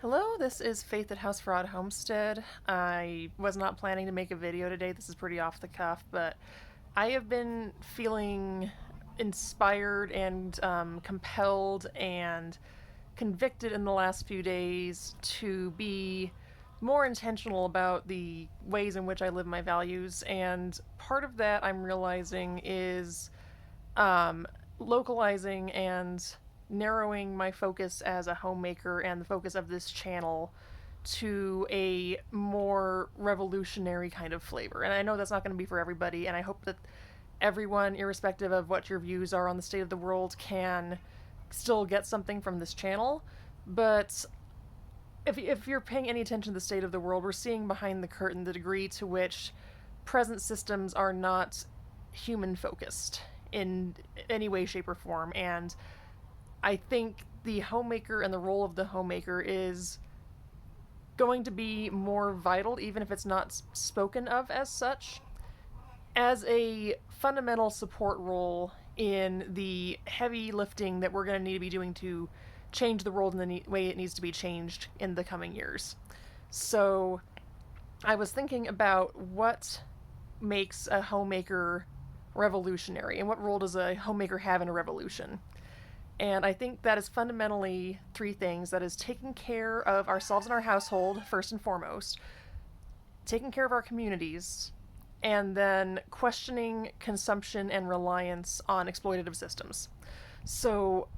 Hello, this is Faith at House Fraud Homestead. I was not planning to make a video today. This is pretty off the cuff, but I have been feeling inspired and compelled and convicted in the last few days to be more intentional about the ways in which I live my values. And part of that I'm realizing is um, localizing and narrowing my focus as a homemaker and the focus of this channel to a more revolutionary kind of flavor. And I know that's not going to be for everybody, and I hope that everyone, irrespective of what your views are on the state of the world, can still get something from this channel. But if you're paying any attention to the state of the world, we're seeing behind the curtain the degree to which present systems are not human focused in any way, shape, or form. And I think the homemaker and the role of the homemaker is going to be more vital, even if it's not spoken of as such, as a fundamental support role in the heavy lifting that we're going to need to be doing to change the world in the way it needs to be changed in the coming years. So I was thinking about what makes a homemaker revolutionary and what role does a homemaker have in a revolution. And I think that is fundamentally three things. That is taking care of ourselves and our household, first and foremost, taking care of our communities, and then questioning consumption and reliance on exploitative systems. So,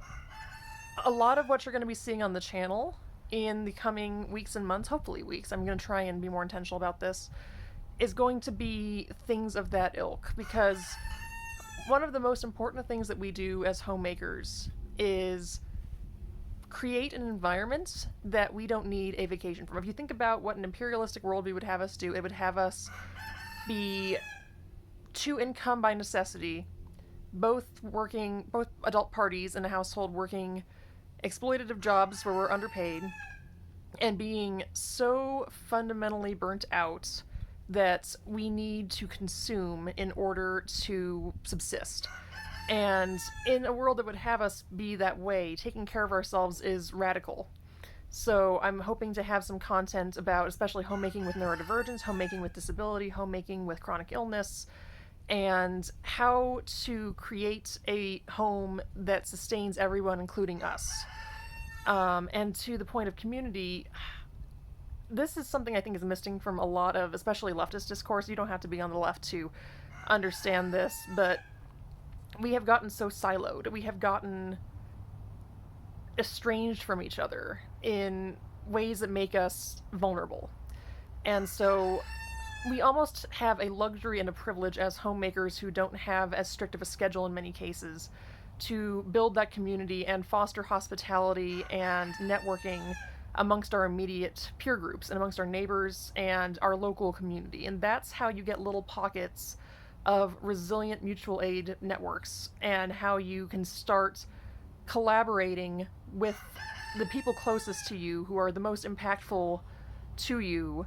a lot of what you're going to be seeing on the channel in the coming weeks and months, hopefully weeks, I'm going to try and be more intentional about this, is going to be things of that ilk. Because one of the most important things that we do as homemakers is create an environment that we don't need a vacation from. If you think about what an imperialistic worldview would have us do, it would have us be two income by necessity, both adult parties in a household working exploitative jobs where we're underpaid, and being so fundamentally burnt out that we need to consume in order to subsist. And in a world that would have us be that way, taking care of ourselves is radical. So I'm hoping to have some content about especially homemaking with neurodivergence, homemaking with disability, homemaking with chronic illness, and how to create a home that sustains everyone, including us. And to the point of community, this is something I think is missing from a lot of, especially leftist discourse. You don't have to be on the left to understand this, but we have gotten so siloed. We have gotten estranged from each other in ways that make us vulnerable. And so we almost have a luxury and a privilege as homemakers who don't have as strict of a schedule in many cases to build that community and foster hospitality and networking amongst our immediate peer groups and amongst our neighbors and our local community. And that's how you get little pockets of resilient mutual aid networks, and how you can start collaborating with the people closest to you who are the most impactful to you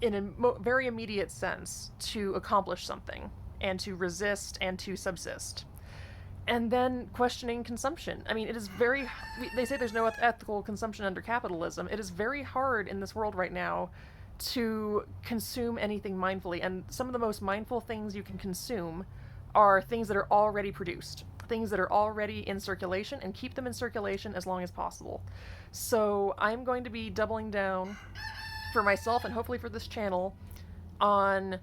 in a very immediate sense to accomplish something and to resist and to subsist. And then questioning consumption. I mean, it is very, they say there's no ethical consumption under capitalism. It is very hard in this world right now to consume anything mindfully. And some of the most mindful things you can consume are things that are already produced, things that are already in circulation, and keep them in circulation as long as possible. So I'm going to be doubling down for myself and hopefully for this channel on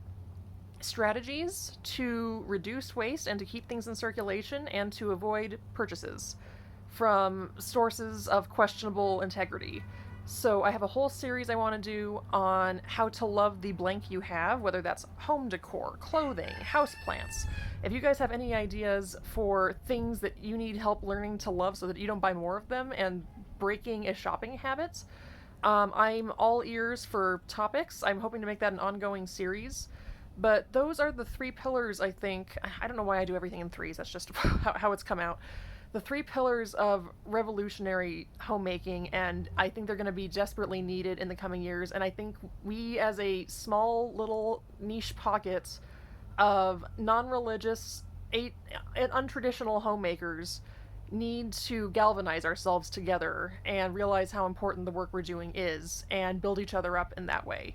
strategies to reduce waste and to keep things in circulation and to avoid purchases from sources of questionable integrity. So I have a whole series I want to do on how to love the blank you have, whether that's home decor, clothing, houseplants. If you guys have any ideas for things that you need help learning to love so that you don't buy more of them and breaking a shopping habit, I'm all ears for topics. I'm hoping to make that an ongoing series. But those are the three pillars, I think. I don't know why I do everything in threes. That's just how it's come out. The three pillars of revolutionary homemaking, and I think they're going to be desperately needed in the coming years. And I think we, as a small little niche pocket of non-religious, untraditional homemakers, need to galvanize ourselves together and realize how important the work we're doing is and build each other up in that way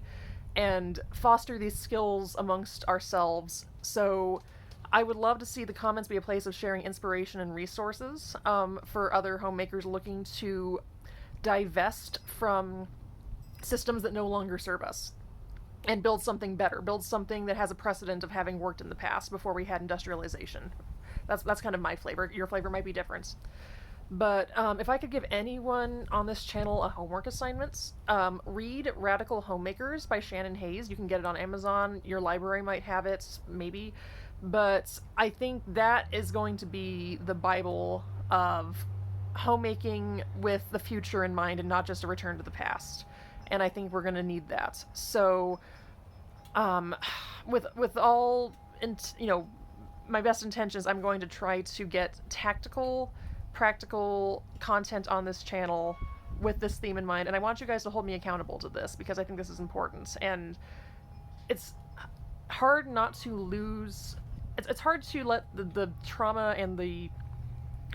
and foster these skills amongst ourselves. So I would love to see the comments be a place of sharing inspiration and resources for other homemakers looking to divest from systems that no longer serve us and build something better, build something that has a precedent of having worked in the past before we had industrialization. That's kind of my flavor. Your flavor might be different. But if I could give anyone on this channel a homework assignment, read Radical Homemakers by Shannon Hayes. You can get it on Amazon. Your library might have it, maybe. But I think that is going to be the Bible of homemaking with the future in mind and not just a return to the past. And I think we're going to need that. So, um, with all, you know, my best intentions, I'm going to try to get tactical, practical content on this channel with this theme in mind. And I want you guys to hold me accountable to this because I think this is important. And it's hard not to lose. It's hard to let the trauma and the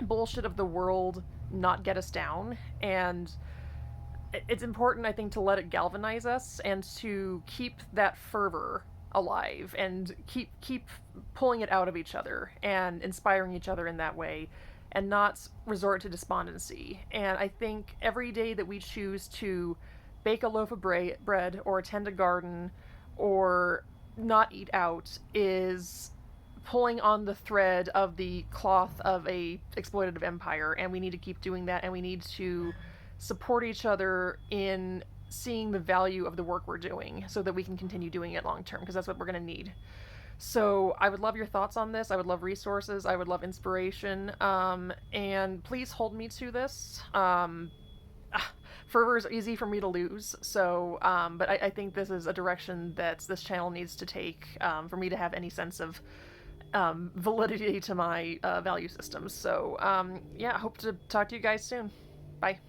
bullshit of the world not get us down. And it's important, I think, to let it galvanize us and to keep that fervor alive and keep pulling it out of each other and inspiring each other in that way and not resort to despondency. And I think every day that we choose to bake a loaf of bread or tend a garden or not eat out is pulling on the thread of the cloth of a exploitative empire, and we need to keep doing that, and we need to support each other in seeing the value of the work we're doing so that we can continue doing it long term, because that's what we're going to need. So I would love your thoughts on this. I would love resources. I would love inspiration. And please hold me to this. Fervor is easy for me to lose. So, but I think this is a direction that this channel needs to take for me to have any sense of validity to my value systems. So, yeah, I hope to talk to you guys soon. Bye.